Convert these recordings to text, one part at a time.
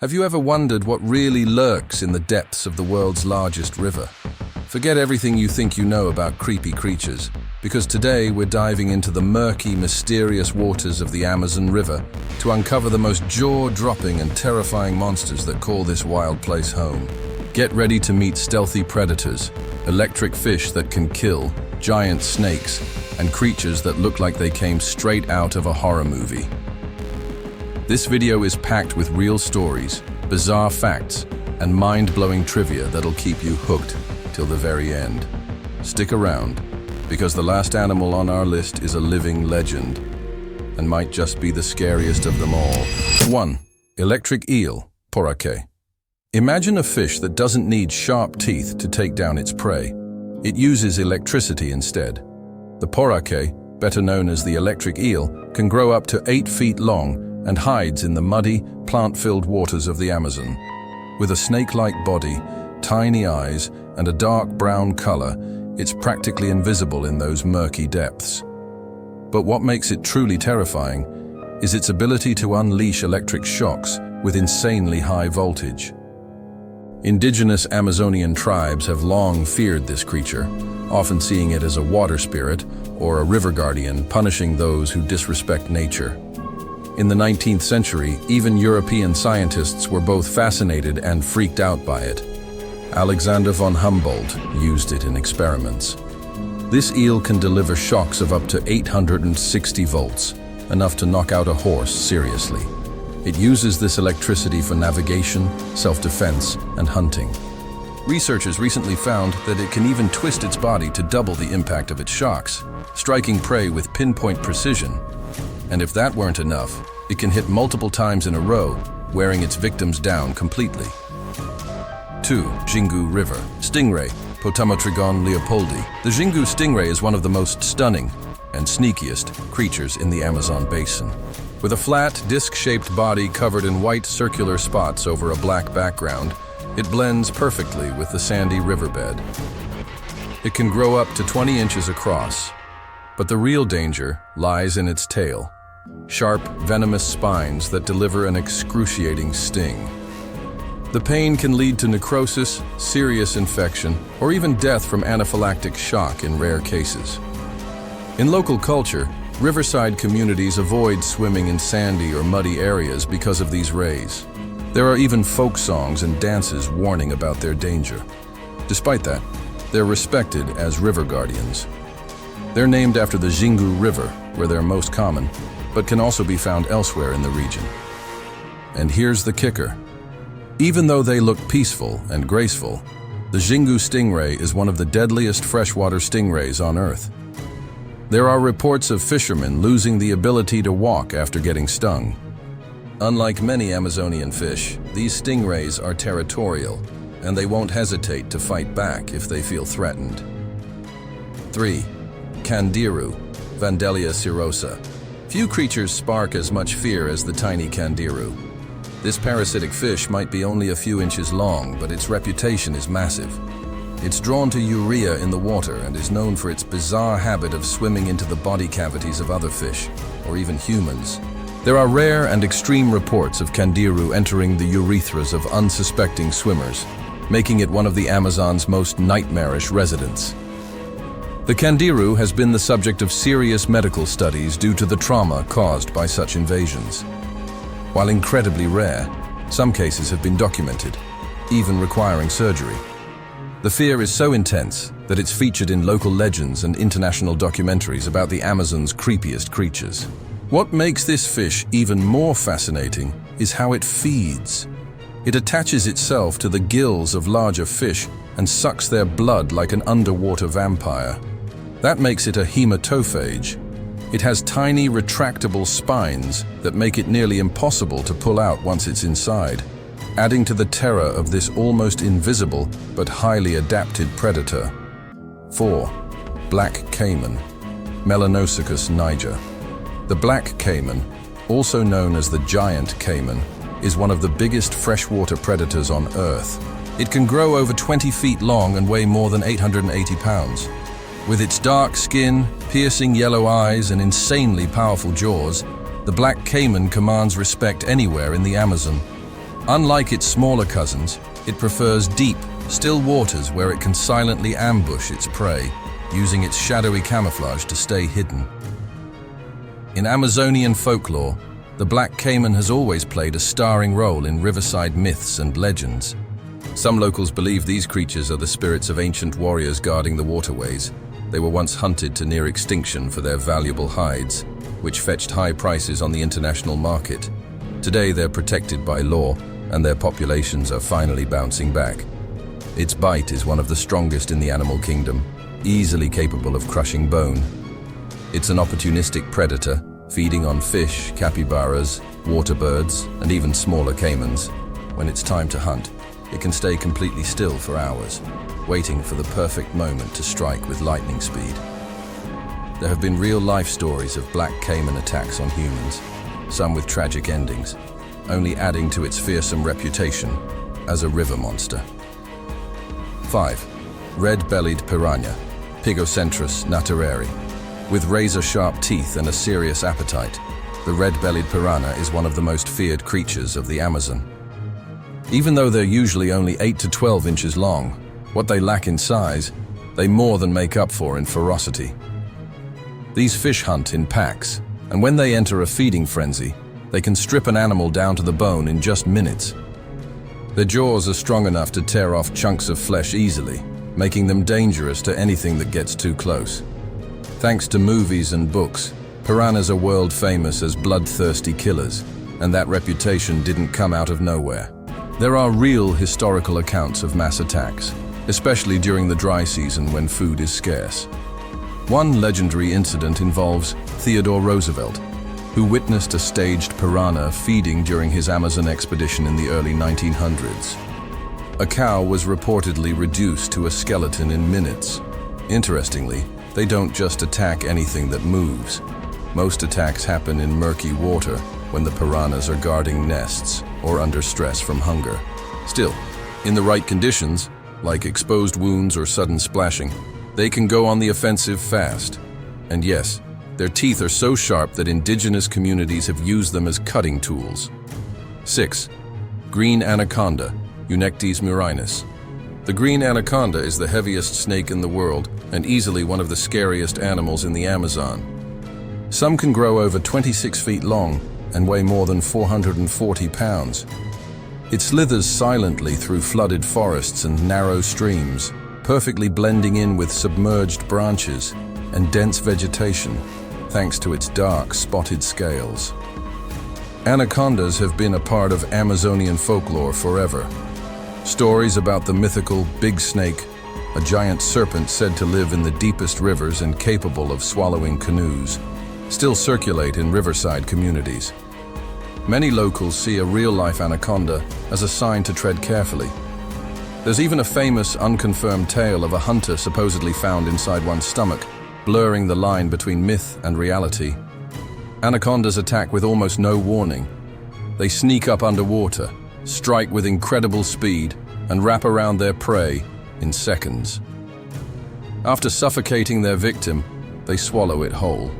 Have you ever wondered what really lurks in the depths of the world's largest river? Forget everything you think you know about creepy creatures, because today we're diving into the murky, mysterious waters of the Amazon River to uncover the most jaw-dropping and terrifying monsters that call this wild place home. Get ready to meet stealthy predators, electric fish that can kill, giant snakes, and creatures that look like they came straight out of a horror movie. This video is packed with real stories, bizarre facts, and mind-blowing trivia that'll keep you hooked till the very end. Stick around, because the last animal on our list is a living legend, and might just be the scariest of them all. 1. Electric eel, Piraiba. Imagine a fish that doesn't need sharp teeth to take down its prey. It uses electricity instead. The Piraiba, better known as the electric eel, can grow up to 8 feet long and hides in the muddy, plant-filled waters of the Amazon. With a snake-like body, tiny eyes, and a dark brown color, it's practically invisible in those murky depths. But what makes it truly terrifying is its ability to unleash electric shocks with insanely high voltage. Indigenous Amazonian tribes have long feared this creature, often seeing it as a water spirit or a river guardian punishing those who disrespect nature. In the 19th century, even European scientists were both fascinated and freaked out by it. Alexander von Humboldt used it in experiments. This eel can deliver shocks of up to 860 volts, enough to knock out a horse seriously. It uses this electricity for navigation, self-defense, and hunting. Researchers recently found that it can even twist its body to double the impact of its shocks, striking prey with pinpoint precision. And if that weren't enough, it can hit multiple times in a row, wearing its victims down completely. 2. Xingu River Stingray, Potamotrigon leopoldi. The Xingu stingray is one of the most stunning and sneakiest creatures in the Amazon basin. With a flat, disc-shaped body covered in white circular spots over a black background, it blends perfectly with the sandy riverbed. It can grow up to 20 inches across, but the real danger lies in its tail. Sharp, venomous spines that deliver an excruciating sting. The pain can lead to necrosis, serious infection, or even death from anaphylactic shock in rare cases. In local culture, riverside communities avoid swimming in sandy or muddy areas because of these rays. There are even folk songs and dances warning about their danger. Despite that, they're respected as river guardians. They're named after the Xingu River, where they're most common, but can also be found elsewhere in the region. And here's the kicker. Even though they look peaceful and graceful, the Xingu stingray is one of the deadliest freshwater stingrays on Earth. There are reports of fishermen losing the ability to walk after getting stung. Unlike many Amazonian fish, these stingrays are territorial, and they won't hesitate to fight back if they feel threatened. 3. Candiru, Vandellia cirosa. Few creatures spark as much fear as the tiny Candiru. This parasitic fish might be only a few inches long, but its reputation is massive. It's drawn to urea in the water and is known for its bizarre habit of swimming into the body cavities of other fish, or even humans. There are rare and extreme reports of Candiru entering the urethras of unsuspecting swimmers, making it one of the Amazon's most nightmarish residents. The Candiru has been the subject of serious medical studies due to the trauma caused by such invasions. While incredibly rare, some cases have been documented, even requiring surgery. The fear is so intense that it's featured in local legends and international documentaries about the Amazon's creepiest creatures. What makes this fish even more fascinating is how it feeds. It attaches itself to the gills of larger fish and sucks their blood like an underwater vampire. That makes it a hematophage. It has tiny retractable spines that make it nearly impossible to pull out once it's inside, adding to the terror of this almost invisible but highly adapted predator. 4. Black caiman, Melanosuchus niger. The black caiman, also known as the giant caiman, is one of the biggest freshwater predators on Earth. It can grow over 20 feet long and weigh more than 880 pounds. With its dark skin, piercing yellow eyes, and insanely powerful jaws, the black caiman commands respect anywhere in the Amazon. Unlike its smaller cousins, it prefers deep, still waters where it can silently ambush its prey, using its shadowy camouflage to stay hidden. In Amazonian folklore, the black caiman has always played a starring role in riverside myths and legends. Some locals believe these creatures are the spirits of ancient warriors guarding the waterways. They were once hunted to near extinction for their valuable hides, which fetched high prices on the international market. Today they're protected by law, and their populations are finally bouncing back. Its bite is one of the strongest in the animal kingdom, easily capable of crushing bone. It's an opportunistic predator, feeding on fish, capybaras, water birds, and even smaller caimans. When it's time to hunt, it can stay completely still for hours, waiting for the perfect moment to strike with lightning speed. There have been real-life stories of black caiman attacks on humans, some with tragic endings, only adding to its fearsome reputation as a river monster. 5. Red-bellied piranha, Pigocentrus natureri. With razor-sharp teeth and a serious appetite, the red-bellied piranha is one of the most feared creatures of the Amazon. Even though they're usually only 8 to 12 inches long, what they lack in size, they more than make up for in ferocity. These fish hunt in packs, and when they enter a feeding frenzy, they can strip an animal down to the bone in just minutes. Their jaws are strong enough to tear off chunks of flesh easily, making them dangerous to anything that gets too close. Thanks to movies and books, piranhas are world famous as bloodthirsty killers, and that reputation didn't come out of nowhere. There are real historical accounts of mass attacks, especially during the dry season when food is scarce. One legendary incident involves Theodore Roosevelt, who witnessed a staged piranha feeding during his Amazon expedition in the early 1900s. A cow was reportedly reduced to a skeleton in minutes. Interestingly, they don't just attack anything that moves. Most attacks happen in murky water when the piranhas are guarding nests or under stress from hunger. Still, in the right conditions, like exposed wounds or sudden splashing, they can go on the offensive fast. And yes, their teeth are so sharp that indigenous communities have used them as cutting tools. 6. Green anaconda, Eunectes murinus. The green anaconda is the heaviest snake in the world and easily one of the scariest animals in the Amazon. Some can grow over 26 feet long and weigh more than 440 pounds. It slithers silently through flooded forests and narrow streams, perfectly blending in with submerged branches and dense vegetation, thanks to its dark, spotted scales. Anacondas have been a part of Amazonian folklore forever. Stories about the mythical big snake, a giant serpent said to live in the deepest rivers and capable of swallowing canoes, still circulate in riverside communities. Many locals see a real-life anaconda as a sign to tread carefully. There's even a famous, unconfirmed tale of a hunter supposedly found inside one's stomach, blurring the line between myth and reality. Anacondas attack with almost no warning. They sneak up underwater, strike with incredible speed, and wrap around their prey in seconds. After suffocating their victim, they swallow it whole.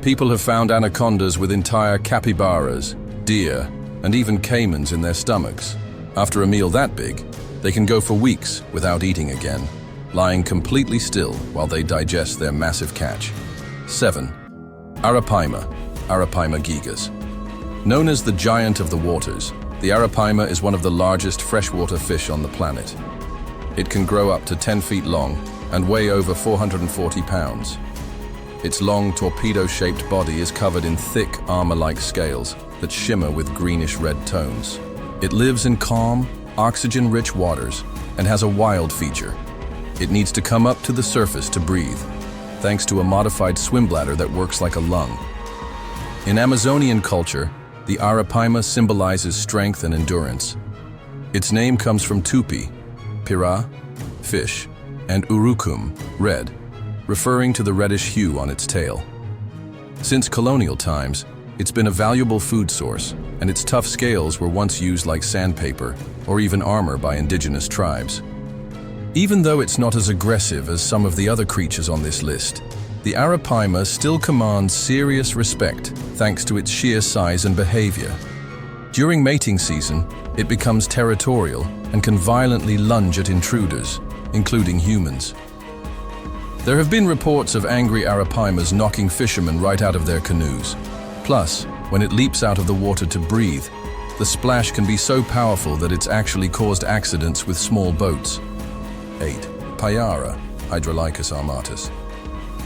People have found anacondas with entire capybaras, deer, and even caimans in their stomachs. After a meal that big, they can go for weeks without eating again, lying completely still while they digest their massive catch. 7. Arapaima, Arapaima gigas. Known as the giant of the waters, the Arapaima is one of the largest freshwater fish on the planet. It can grow up to 10 feet long and weigh over 440 pounds. Its long, torpedo-shaped body is covered in thick, armor-like scales that shimmer with greenish-red tones. It lives in calm, oxygen-rich waters and has a wild feature. It needs to come up to the surface to breathe, thanks to a modified swim bladder that works like a lung. In Amazonian culture, the Arapaima symbolizes strength and endurance. Its name comes from tupi, pira, fish, and urucum, red, referring to the reddish hue on its tail. Since colonial times, it's been a valuable food source, and its tough scales were once used like sandpaper or even armor by indigenous tribes. Even though it's not as aggressive as some of the other creatures on this list, the Arapaima still commands serious respect thanks to its sheer size and behavior. During mating season, it becomes territorial and can violently lunge at intruders, including humans. There have been reports of angry Arapaimas knocking fishermen right out of their canoes. Plus, when it leaps out of the water to breathe, the splash can be so powerful that it's actually caused accidents with small boats. 8. Payara, Hydrolycus armatus.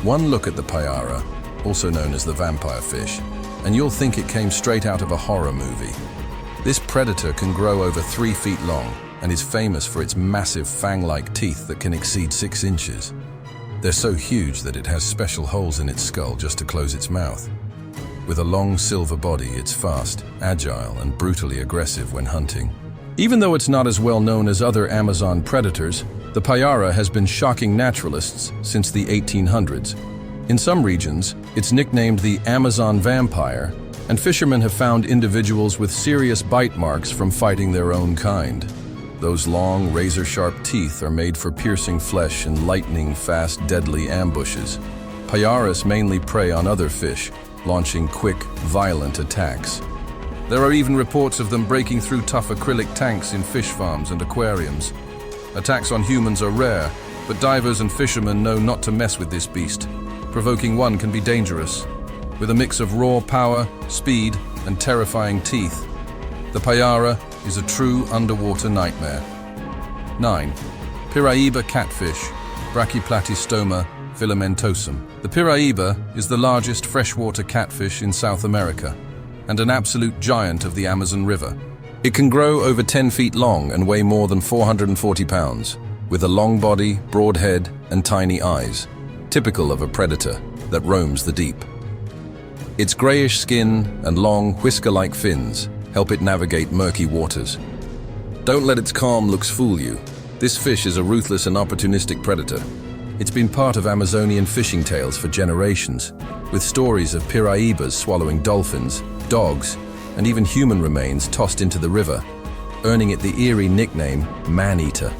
One look at the Payara, also known as the vampire fish, and you'll think it came straight out of a horror movie. This predator can grow over 3 feet long and is famous for its massive fang-like teeth that can exceed 6 inches. They're so huge that it has special holes in its skull just to close its mouth. With a long silver body, it's fast, agile, and brutally aggressive when hunting. Even though it's not as well known as other Amazon predators, the Payara has been shocking naturalists since the 1800s. In some regions, it's nicknamed the Amazon vampire, and fishermen have found individuals with serious bite marks from fighting their own kind. Those long, razor-sharp teeth are made for piercing flesh and lightning-fast, deadly ambushes. Payaras mainly prey on other fish, launching quick, violent attacks. There are even reports of them breaking through tough acrylic tanks in fish farms and aquariums. Attacks on humans are rare, but divers and fishermen know not to mess with this beast. Provoking one can be dangerous. With a mix of raw power, speed, and terrifying teeth, the Payara is a true underwater nightmare. 9. Piraiba catfish, Brachyplatystoma filamentosum. The Piraiba is the largest freshwater catfish in South America and an absolute giant of the Amazon River. It can grow over 10 feet long and weigh more than 440 pounds, with a long body, broad head, and tiny eyes, typical of a predator that roams the deep. Its grayish skin and long, whisker-like fins help it navigate murky waters. Don't let its calm looks fool you. This fish is a ruthless and opportunistic predator. It's been part of Amazonian fishing tales for generations, with stories of Piraibas swallowing dolphins, dogs, and even human remains tossed into the river, earning it the eerie nickname man-eater.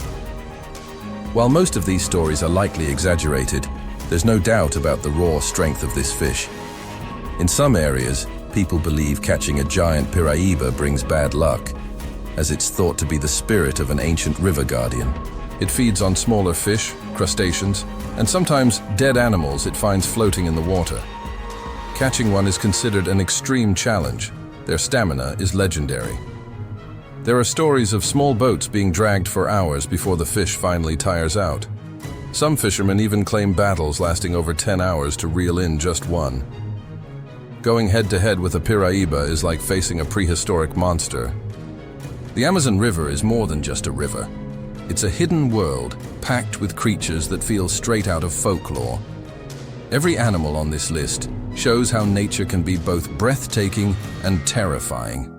While most of these stories are likely exaggerated, there's no doubt about the raw strength of this fish. In some areas, people believe catching a giant Piraiba brings bad luck, as it's thought to be the spirit of an ancient river guardian. It feeds on smaller fish, crustaceans, and sometimes dead animals it finds floating in the water. Catching one is considered an extreme challenge. Their stamina is legendary. There are stories of small boats being dragged for hours before the fish finally tires out. Some fishermen even claim battles lasting over 10 hours to reel in just one. Going head-to-head with a Piraiba is like facing a prehistoric monster. The Amazon River is more than just a river. It's a hidden world packed with creatures that feel straight out of folklore. Every animal on this list shows how nature can be both breathtaking and terrifying.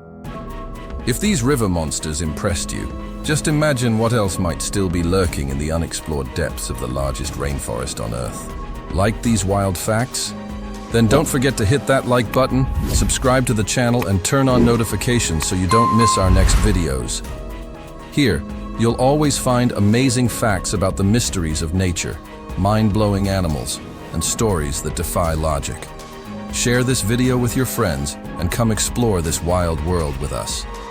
If these river monsters impressed you, just imagine what else might still be lurking in the unexplored depths of the largest rainforest on Earth. Like these wild facts? Then don't forget to hit that like button, subscribe to the channel, and turn on notifications so you don't miss our next videos. Here, you'll always find amazing facts about the mysteries of nature, mind-blowing animals, and stories that defy logic. Share this video with your friends and come explore this wild world with us.